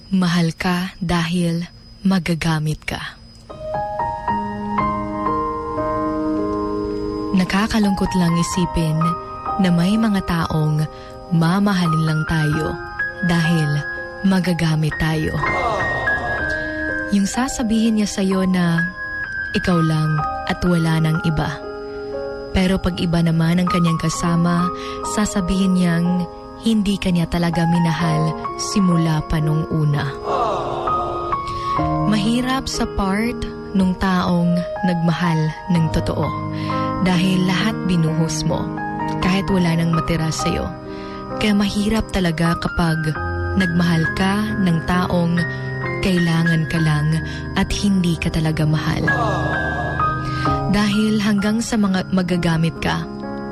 Mahal ka dahil magagamit ka. Nakakalungkot lang isipin na may mga taong mamahalin lang tayo dahil magagamit tayo. Yung sasabihin niya sa'yo na ikaw lang at wala nang iba. Pero pag iba naman ang kanyang kasama, sasabihin niyang hindi kanya talaga minahal simula pa nung una. Mahirap sa part nung taong nagmahal ng totoo dahil lahat binuhos mo kahit wala nang matira sa'yo. Kaya mahirap talaga kapag nagmahal ka ng taong kailangan ka lang at hindi ka talaga mahal. Dahil hanggang sa mga magagamit ka,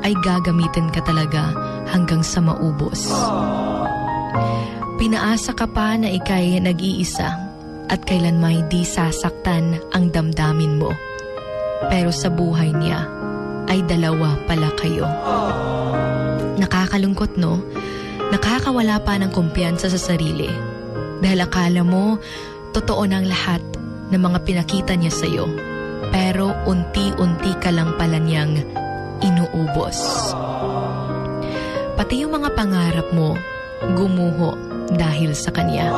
ay gagamitin ka talaga hanggang sa maubos. Pinaasa ka pa na ika'y nag-iisa at kailan may di sasaktan ang damdamin mo. Pero sa buhay niya, ay dalawa pala kayo. Nakakalungkot, no? Nakakawala pa ng kumpiyansa sa sarili. Dahil akala mo, totoo ng lahat ng mga pinakita niya sa'yo. Pero unti-unti ka lang pala niyang inuubos. Pati yung mga pangarap mo, gumuho dahil sa kanya.